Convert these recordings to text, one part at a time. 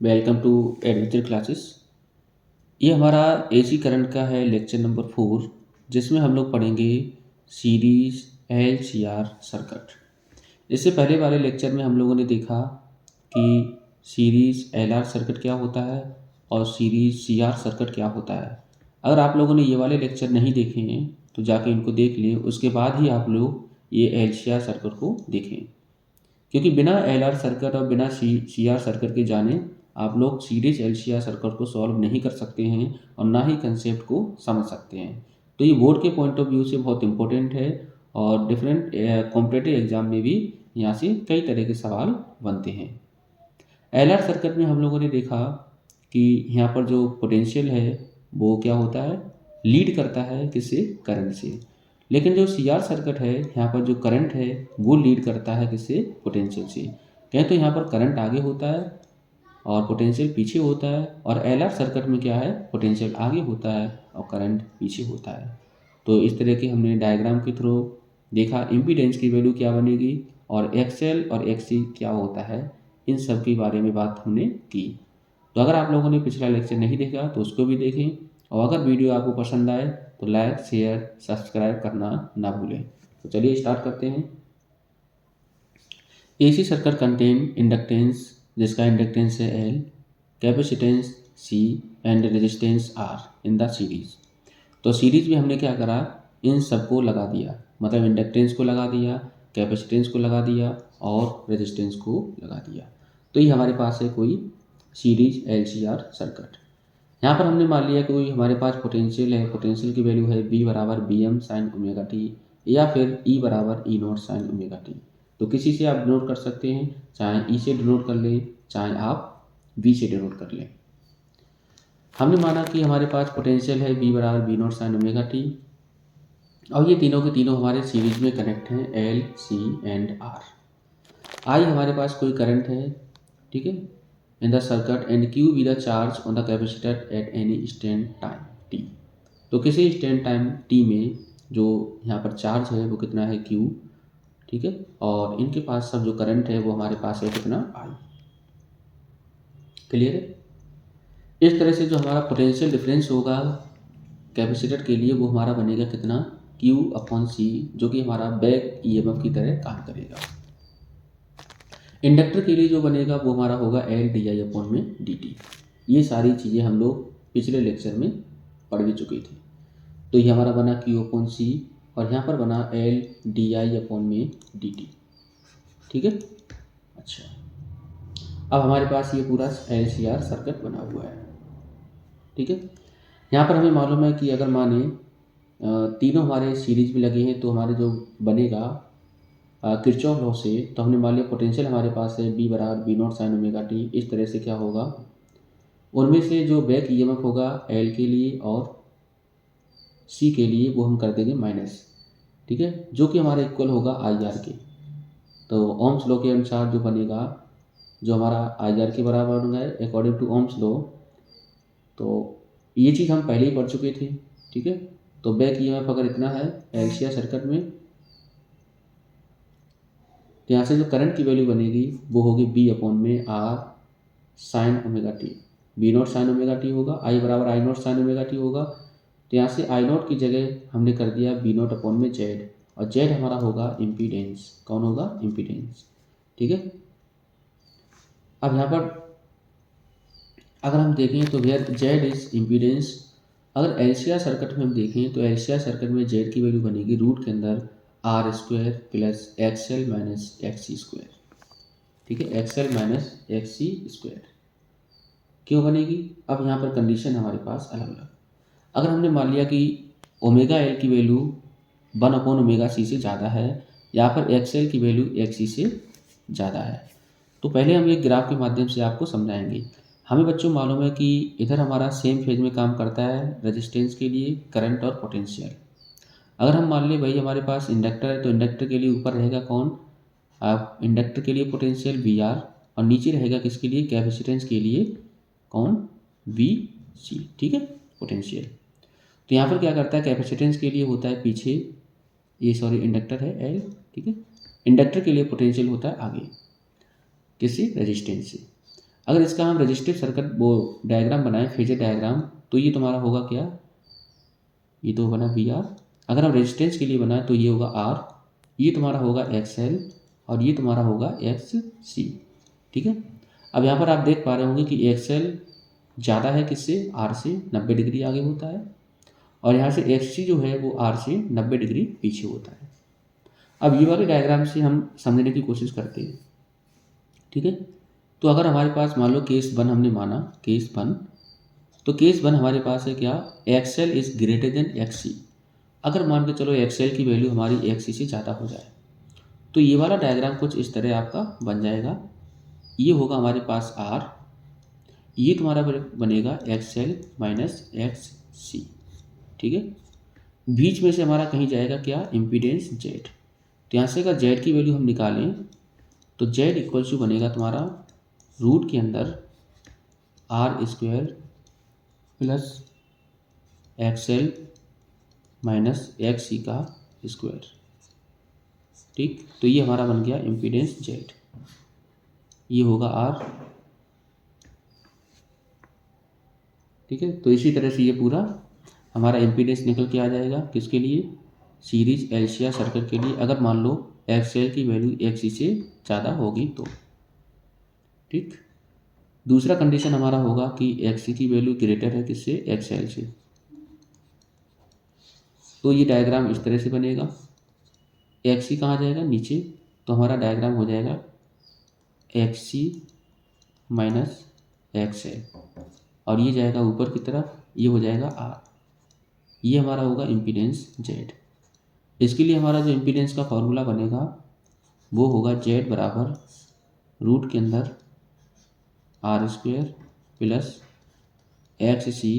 Welcome to adventure classes. ये हमारा AC current का है लेक्चर नंबर 4, जिसमें हम लोग पढ़ेंगे सीरीज LCR सर्किट। इससे पहले वाले लेक्चर में हम लोगों ने देखा कि सीरीज LR सर्किट क्या होता है और सीरीज CR सर्किट क्या होता है। अगर आप लोगों ने ये वाले लेक्चर नहीं देखे हैं तो जाके इनको देख लें, उसके बाद ही आप लोग ये LCR सर्किट को देखें, क्योंकि बिना LR सर्किट और बिना CR सर्किट के जाने आप लोग सीरीज LCR सर्किट को सॉल्व नहीं कर सकते हैं और ना ही कंसेप्ट को समझ सकते हैं। तो ये बोर्ड के पॉइंट ऑफ व्यू से बहुत इंपॉर्टेंट है और डिफरेंट कॉम्पिटिटिव एग्जाम में भी यहाँ से कई तरह के सवाल बनते हैं। LR सर्किट में हम लोगों ने देखा कि यहाँ पर जो पोटेंशियल है वो क्या होता है, लीड करता है किससे, करंट से। लेकिन जो CR सर्किट है यहाँ पर जो करंट है वो लीड करता है किससे, पोटेंशियल से। कहें तो यहाँ पर करंट आगे होता है और पोटेंशियल पीछे होता है, और LR सर्किट में क्या है, पोटेंशियल आगे होता है और करंट पीछे होता है। तो इस तरह के हमने डायग्राम के थ्रू देखा इम्पीडेंस की वैल्यू क्या बनेगी और XL और XC क्या होता है, इन सब के बारे में बात हमने की। तो अगर आप लोगों ने पिछला लेक्चर नहीं देखा तो उसको भी देखें, और अगर वीडियो आपको पसंद आए तो लाइक शेयर सब्सक्राइब करना ना भूलें। तो चलिए स्टार्ट करते हैं। AC सर्किट कंटेन इंडक्टेंस, जिसका इंडक्टेंस है L, capacitance C and resistance R in the series. तो सीरीज में हमने क्या करा, इन सबको लगा दिया, मतलब इंडक्टेंस को लगा दिया, कैपेसिटेंस को लगा दिया और रेजिस्टेंस को लगा दिया। तो ये हमारे पास है कोई सीरीज LCR सर्किट। यहाँ पर हमने मान लिया कि कोई हमारे पास पोटेंशियल है, पोटेंशियल की वैल्यू है V बराबर BM साइन ओमेगा टी या फिर E बराबर E not sine omega T. तो किसी से आप डिनोट कर सकते हैं, चाहे E से डिनोट कर लें, चाहे आप V से डिनोट कर लें। हमने माना कि हमारे पास पोटेंशियल है V बराबर B not sine omega T, और ये तीनों के तीनों हमारे सीरीज में कनेक्ट हैं, L, C and R। I हमारे पास कोई करंट है, ठीक है, in the circuit and Q be the charge on the capacitor at any instant time t। तो किसी instant टाइम t में जो यहाँ पर चार्ज है वो कितना है, Q, ठीक है, और इनके पास सब जो करंट है वो हमारे पास है कितना, I। क्लियर है। इस तरह से जो हमारा पोटेंशियल डिफरेंस होगा कैपेसिटर के लिए वो हमारा बनेगा कितना, Q/C, जो कि हमारा बैक EMF की तरह काम करेगा। इंडक्टर के लिए जो बनेगा वो हमारा होगा L/di/dt। ये सारी चीज़ें हम लोग पिछले लेक्चर में पढ़ भी चुके थे। तो ये हमारा बना Q/C और यहाँ पर बना L/di/dt, ठीक है। अच्छा, अब हमारे पास ये पूरा LCR सर्किट बना हुआ है, ठीक है। यहाँ पर हमें मालूम है कि अगर माने तीनों हमारे सीरीज में लगे हैं तो हमारे जो बनेगा किरचॉफ लॉ से, तो हमने मान लिया पोटेंशियल हमारे पास है B बराबर B not sine omega T. इस तरह से क्या होगा, उनमें से जो बैक EMF होगा L के लिए और C के लिए वो हम कर देंगे माइनस, ठीक है, जो कि हमारा इक्वल होगा IR के। तो ओम्स लॉ के अनुसार जो बनेगा, जो हमारा IR के बराबर होगा अकॉर्डिंग टू ओम्स लॉ। तो ये चीज़ हम पहले ही पढ़ चुके थे, ठीक है। तो बैक EMF अगर इतना है LCR सर्किट में, तो यहाँ से जो करंट की वैल्यू बनेगी वो होगी B/R sign omega T. B not sine omega T होगा, I बराबर I not sine omega T होगा। तो यहाँ से I नॉट की जगह हमने कर दिया B नॉट/Z, और Z हमारा होगा इम्पीडेंस। कौन होगा, इम्पीडेंस, ठीक है। अब यहाँ पर अगर हम देखें तो वेयर Z इज इम्पीडेंस, अगर LCR सर्किट में हम देखें तो LCR सर्किट में Z की वैल्यू बनेगी रूट के अंदर R² plus XL minus XC², ठीक है, XL माइनस XC²। क्यों बनेगी, अब यहाँ पर कंडीशन हमारे पास अलग अलग। अगर हमने मान लिया कि ओमेगा L की वैल्यू 1/ओमेगा C से ज़्यादा है या फिर XL की वैल्यू XC से ज़्यादा है, तो पहले हम एक ग्राफ के माध्यम से आपको समझाएंगे। हमें बच्चों मालूम है कि इधर हमारा सेम फेज में काम करता है रेजिस्टेंस के लिए करंट और पोटेंशियल। अगर हम मान लें भाई हमारे पास इंडक्टर है, तो इंडक्टर के लिए ऊपर रहेगा कौन, आप इंडक्टर के लिए पोटेंशियल VR, और नीचे रहेगा किसके लिए, कैपेसिटेंस के लिए कौन, VC, ठीक है, पोटेंशियल। तो यहाँ पर क्या करता है, कैपेसिटेंस के लिए होता है पीछे, ये सॉरी इंडक्टर है L, ठीक है। इंडक्टर के लिए पोटेंशियल होता है आगे, किससे, रेजिस्टेंस से। अगर इसका हम रजिस्टिव सर्किट वो डायग्राम बनाएं, फेजर डायग्राम, तो ये तुम्हारा होगा क्या, ये तो बना वी आर। अगर हम रेजिस्टेंस के लिए बनाए तो ये होगा आर, ये तुम्हारा होगा एक्स एल, और ये तुम्हारा होगा एक्स सी। ठीक है। अब यहाँ पर आप देख पा रहे होंगे कि एक्स एल ज़्यादा है किससे, आर से 90 डिग्री आगे होता है, और यहाँ से एक्स सी जो है वो आर से 90 डिग्री पीछे होता है। अब ये वाले डायग्राम से हम समझने की कोशिश करते हैं। ठीक है। तो अगर हमारे पास मान लो केस 1 हमने माना, केस 1, तो केस 1 हमारे पास है क्या, X L is greater than X C. अगर मान के चलो एक्स एल की वैल्यू हमारी एक्स सी से ज़्यादा हो जाए, तो ये वाला डायग्राम कुछ इस तरह आपका बन जाएगा। ये होगा हमारे पास आर, ये तुम्हारा बनेगा एक्स एल माइनस एक्स सी। ठीक है। बीच में से हमारा कहीं जाएगा क्या, इम्पीडेंस जेड। तो यहाँ से अगर जेड की वैल्यू हम निकालें तो जेड इक्वल टू बनेगा तुम्हारा रूट के अंदर R square plus X L minus X C का स्क्वायर। ठीक। तो ये हमारा बन गया इम्पीडेंस जेड, ये होगा आर। ठीक है। तो इसी तरह से ये पूरा हमारा इम्पीडेंस निकल के आ जाएगा किसके लिए, सीरीज एलसीआर सर्किट के लिए, अगर मान लो एक्स एल की वैल्यू एक्स सी से ज़्यादा होगी तो। ठीक। दूसरा कंडीशन हमारा होगा कि एक्स सी की वैल्यू ग्रेटर है किससे, एक्स एल से। तो ये डायग्राम इस तरह से बनेगा, एक्स सी कहाँ जाएगा, नीचे, तो हमारा डायग्राम हो जाएगा x C minus X L, और ये जाएगा ऊपर की तरफ, ये हो जाएगा आर। ये हमारा होगा इम्पीडेंस जेड। इसके लिए हमारा जो इम्पीडेंस का फॉर्मूला बनेगा वो होगा जेड बराबर रूट के अंदर R square plus X C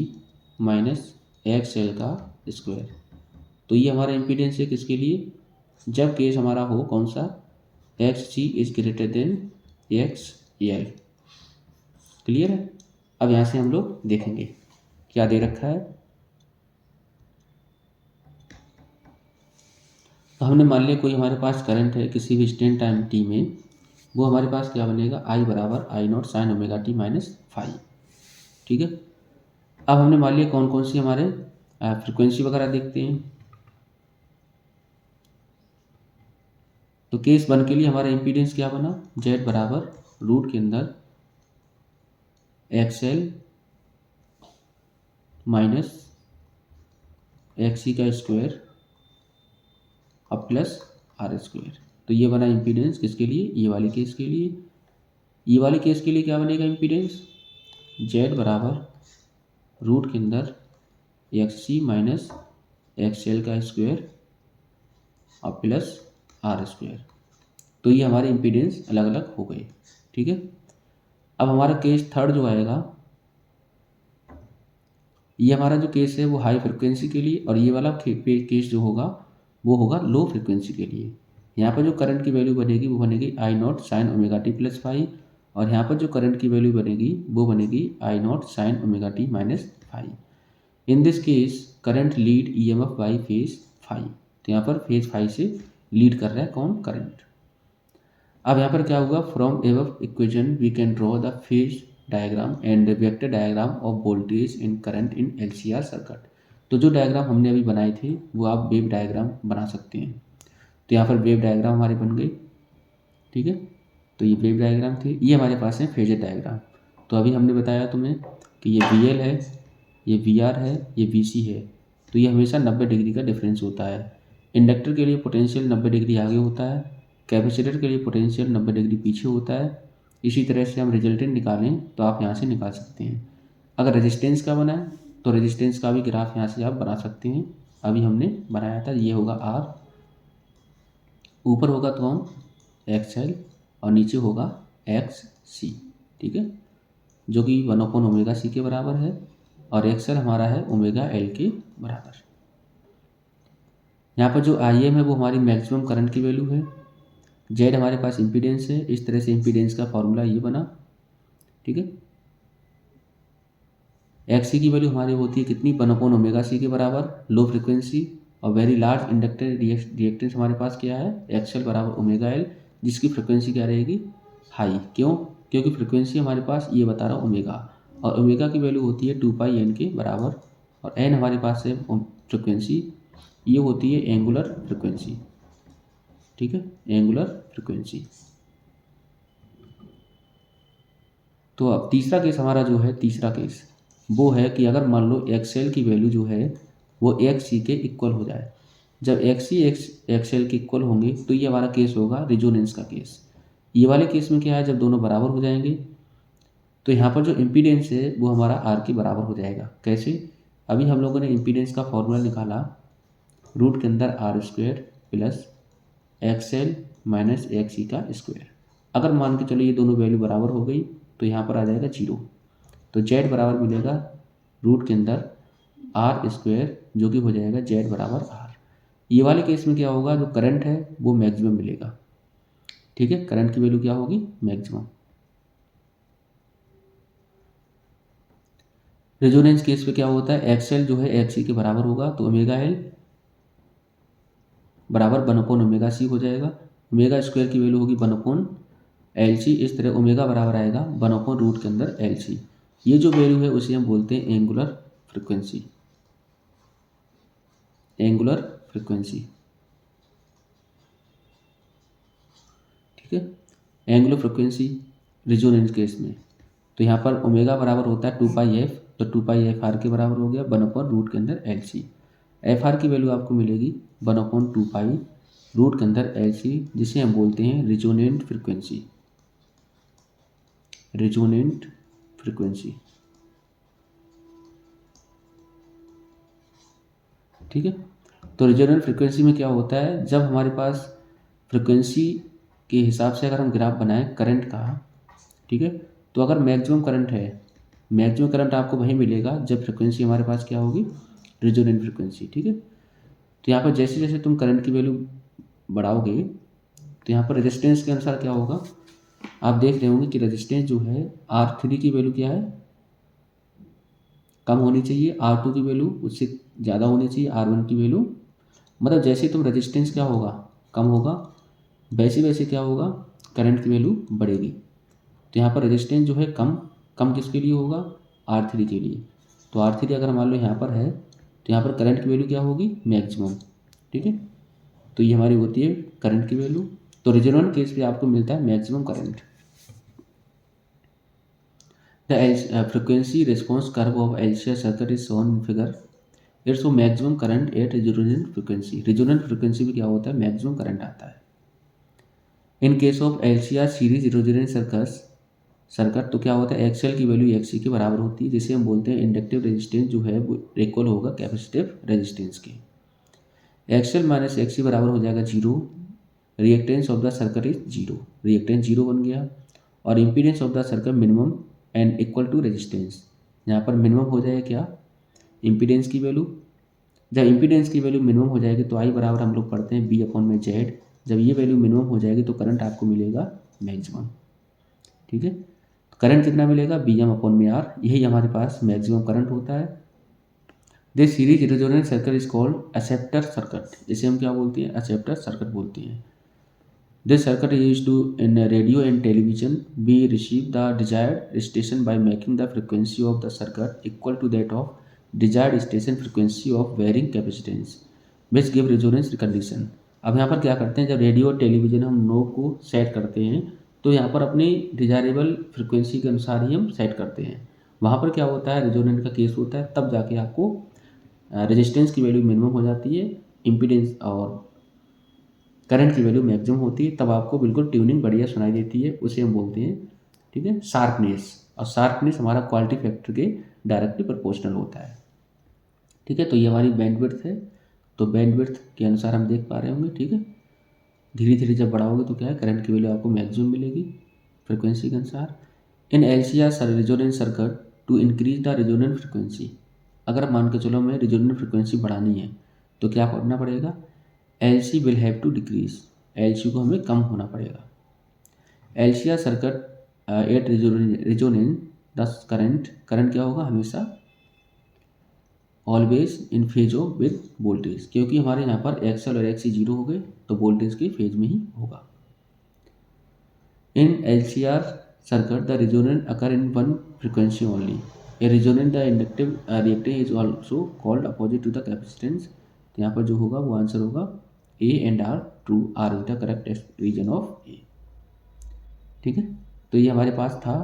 minus X L का स्क्वायर। तो ये हमारा इम्पीडेंस है किसके लिए, जब केस हमारा हो कौन सा, X C is greater than X L. Clear है। अब यहाँ से हम लोग देखेंगे क्या दे रखा है। तो हमने मान लिया कोई हमारे पास करंट है किसी भी स्टैंड टाइम टी में, वो हमारे पास क्या बनेगा, आई बराबर i naught sine omega t minus five. ठीक है। अब हमने मान लिया कौन कौन सी हमारे फ्रिक्वेंसी वगैरह देखते हैं। तो केस 1 के लिए हमारा इम्पीडेंस क्या बना, जेड बराबर रूट के अंदर x L minus X C का स्क्वायर और प्लस आर स्क्वायर। तो ये बना इम्पीडेंस किसके लिए, ये वाले केस के लिए। ये वाले केस के लिए क्या बनेगा इम्पीडेंस, जेड बराबर रूट के अंदर x C minus X L का स्क्वायर और प्लस आर स्क्वायर। तो ये हमारे इम्पीडेंस अलग अलग हो गए। ठीक है। अब हमारा केस 3 जो आएगा, ये हमारा जो केस है वो हाई फ्रिक्वेंसी के लिए, और ये वाला केस जो होगा वो होगा लो फ्रिक्वेंसी के लिए। यहाँ पर जो करंट की वैल्यू बनेगी वो बनेगी i naught sine omega t plus five, और यहाँ पर जो करंट की वैल्यू बनेगी वो बनेगी i naught sine omega t minus five. In this case current lead E M F by phase five. तो यहाँ पर फेज फाइव से लीड कर रहा है कौन, करंट। अब यहाँ पर क्या होगा, from above equation we can draw the phase diagram and vector diagram of voltage and current in LCR circuit. तो जो डायग्राम हमने अभी बनाए थे वो आप वेव डायग्राम बना सकते हैं। तो यहाँ पर वेव डायग्राम हमारे बन गई। ठीक है। तो ये वेव डायग्राम थे, ये हमारे पास है फेजर डायग्राम। तो अभी हमने बताया तुम्हें कि ये वी एल है, ये वी आर है, ये वी सी है। तो ये हमेशा 90 डिग्री का डिफरेंस होता है। इंडक्टर के लिए पोटेंशियल 90 डिग्री आगे होता है, कैपेसिटर के लिए पोटेंशियल 90 डिग्री पीछे होता है। इसी तरह से हम रिजल्टेंट निकालें तो आप यहाँ से निकाल सकते हैं। अगर रेजिस्टेंस का बनाए तो रेजिस्टेंस का भी ग्राफ यहाँ से आप बना सकते हैं। अभी हमने बनाया था, ये होगा आर, ऊपर होगा तो हम एक्स एल, और नीचे होगा एक्स सी। ठीक है। जो कि 1 ओमेगा सी के बराबर है, और एक्स एल हमारा है ओमेगा एल के बराबर। यहाँ पर जो आई एम है वो हमारी मैक्सिमम करंट की वैल्यू है, जेड हमारे पास इम्पीडेंस है। इस तरह से इम्पीडेंस का फॉर्मूला ये बना। ठीक है। एक्स सी की वैल्यू हमारी होती है कितनी, 1 ओमेगा सी के बराबर, लो फ्रिक्वेंसी, और वेरी लार्ज इंडक्टर रिएक्टेंस हमारे पास क्या है, एक्स एल बराबर ओमेगा एल, जिसकी फ्रिक्वेंसी क्या रहेगी, हाई। क्यों, क्योंकि फ्रिक्वेंसी हमारे पास ये बता रहा है ओमेगा, और ओमेगा की वैल्यू होती है 2πn के बराबर, और n हमारे पास है फ्रिक्वेंसी, ये होती है एंगुलर फ्रिक्वेंसी। ठीक है, एंगुलर फ्रिक्वेंसी। तो अब तीसरा केस हमारा जो है, तीसरा केस वो है कि अगर मान लो एक्सएल की वैल्यू जो है वो एक्स के इक्वल हो जाए। जब एक्स एक्सएल के इक्वल होंगे तो ये हमारा केस होगा रिजोनेंस का केस। ये वाले केस में क्या है, जब दोनों बराबर हो जाएंगे तो यहाँ पर जो इम्पीडेंस है वो हमारा आर के बराबर हो जाएगा। कैसे? अभी हम लोगों ने इम्पीडेंस का फॉर्मूला निकाला, रूट के अंदर R square plus XL minus X E का स्क्वायर। अगर मान के चलो ये दोनों वैल्यू बराबर हो गई तो यहाँ पर आ जाएगा 0। तो जेड बराबर मिलेगा रूट के अंदर आर स्क्वायर, जो कि हो जाएगा जेड बराबर आर। ये वाले केस में क्या होगा, जो करंट है वो मैक्सिमम मिलेगा। ठीक है, करंट की वैल्यू क्या होगी, मैक्सिमम। रेजोनेंस केस पे क्या होता है, एक्सएल जो है एक्स ई के बराबर होगा, तो ओमेगा एल बराबर 1/, ओमेगा सी हो जाएगा। ओमेगा स्क्वायर की वैल्यू होगी 1/, एल सी। इस तरह ओमेगा बराबर आएगा 1/, रूट के अंदर एल सी। ये जो वैल्यू है उसे हम बोलते हैं एंगुलर फ्रिक्वेंसी। एंगुलर फ्रिक्वेंसी, ठीक है, एंगुलर फ्रिक्वेंसी रेजोनेंस केस में। तो यहाँ पर ओमेगा बराबर होता है 2πf, तो 2πf आर के बराबर हो गया 1/, रूट के अंदर एल सी। एफ आर की वैल्यू आपको मिलेगी 1/2π, रूट के अंदर एल सी, जिसे हम बोलते हैं रेजोनेंट फ्रिक्वेंसी। रेजोनेंट फ्रिक्वेंसी, ठीक है। तो रेजोनेंट फ्रिक्वेंसी में क्या होता है, जब हमारे पास फ्रिक्वेंसी के हिसाब से अगर हम ग्राफ बनाएं करंट का, ठीक है, तो अगर मैक्सिमम करंट है, मैक्सिमम करंट आपको वहीं मिलेगा जब फ्रिक्वेंसी हमारे पास क्या होगी, रेजोनेंट फ्रिक्वेंसी। ठीक है, तो यहाँ पर जैसे जैसे तुम करंट की वैल्यू बढ़ाओगे तो यहाँ पर रेजिस्टेंस के अनुसार क्या होगा, आप देख रहे होंगे कि रेजिस्टेंस जो है R3 की वैल्यू क्या है, कम होनी चाहिए, R2 की वैल्यू उससे ज़्यादा होनी चाहिए, R1 की वैल्यू, मतलब जैसे तुम रेजिस्टेंस क्या होगा, कम होगा, वैसे वैसे क्या होगा, करंट की वैल्यू बढ़ेगी। तो यहाँ पर रेजिस्टेंस जो है कम, कम किसके लिए होगा, R3 के लिए। तो R3 अगर मान लो यहाँ पर है तो यहाँ पर करंट की वैल्यू क्या होगी, मैक्सिमम। ठीक है, तो ये हमारी होती है करंट की वैल्यू। तो रेजोनेंट केस पे आपको मिलता है maximum current. The frequency response curve of LCR circuit is shown in figure. It's वो maximum current at resonant frequency. Resonant frequency में क्या होता है, मैक्सिमम करंट आता है। In case of LCR series resonant circuit तो क्या होता है, एक्सएल की वैल्यू एक्ससी के बराबर होती है, जिसे हम बोलते हैं इंडक्टिव रेजिस्टेंस जो है वो इक्वल होगा कैपेसिटिव रेजिस्टेंस के। एक्सएल माइनस एक्ससी बराबर हो जाएगा 0, reactance of the circuit is 0, reactance 0 बन गया, और impedance of the circuit minimum and equal to resistance. यहाँ पर मिनिमम हो जाएगा क्या, इम्पीडेंस की वैल्यू। जब इम्पीडेंस की वैल्यू मिनिमम हो जाएगी तो आई बराबर हम लोग पढ़ते हैं B/Z। जब ये वैल्यू मिनिमम हो जाएगी तो करंट आपको मिलेगा मैक्सिमम। ठीक है, करंट कितना मिलेगा, Bm/R, यही हमारे पास मैक्सिमम करंट होता है। This series resonant circuit is called acceptor circuit, जिसे हम क्या बोलते हैं, एक्सेप्टर सर्किट बोलते हैं। This circuit is used to in radio and television be receive the desired station by making the frequency of the circuit equal to that of desired station frequency of varying capacitance which give resonance condition. अब यहाँ पर क्या करते हैं, जब radio और television हम knob को सेट करते हैं तो यहाँ पर अपनी डिजायरेबल फ्रिक्वेंसी के अनुसार ही हम सेट करते हैं। वहाँ पर क्या होता है, रेजोनेंट का केस होता है, तब जाके आपको रेजिस्टेंस की वैल्यू मिनिमम हो जाती है, इम्पीडेंस और करंट की वैल्यू मैक्सिमम होती है, तब आपको बिल्कुल ट्यूनिंग बढ़िया सुनाई देती है, उसे हम बोलते हैं, ठीक है, शार्पनेस। और शार्पनेस हमारा क्वालिटी फैक्टर के डायरेक्टली प्रोपोर्शनल होता है। ठीक है, तो ये हमारी बैंडविड्थ है, तो बैंडविड्थ के अनुसार हम देख पा रहे होंगे। ठीक है, धीरे धीरे जब बढ़ाओगे तो क्या है, करंट की वैल्यू आपको मैक्सिमम मिलेगी फ्रिक्वेंसी के अनुसार। In LCR resonant circuit to increase the resonant frequency, अगर मान के चलो हमें रेजोनेंट फ्रिक्वेंसी बढ़ानी है तो क्या करना पड़ेगा, LC will have to decrease, LC को हमें कम होना पड़ेगा। LCR circuit at resonant the current क्या होगा, हमेशा always in phase with voltage, क्योंकि हमारे यहाँ पर एक्सएल और एक्सी 0 हो गए तो वोल्टेज के फेज में ही होगा। इन LCR circuit, the resonance occur in one frequency only. A resonant the inductive reactive is also called opposite to the capacitance. तो यहाँ पर जो होगा वो आंसर होगा A and R. True, R is the correct region of A. ठीक है, तो ये हमारे पास था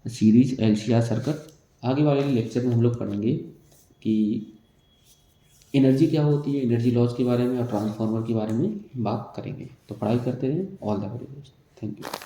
सीरीज LCR सर्किट। आगे वाले लेक्चर में हम लोग पढ़ेंगे कि एनर्जी क्या होती है, एनर्जी लॉस के बारे में और ट्रांसफार्मर के बारे में बात करेंगे। तो पढ़ाई करते रहें। All the very best. Thank you.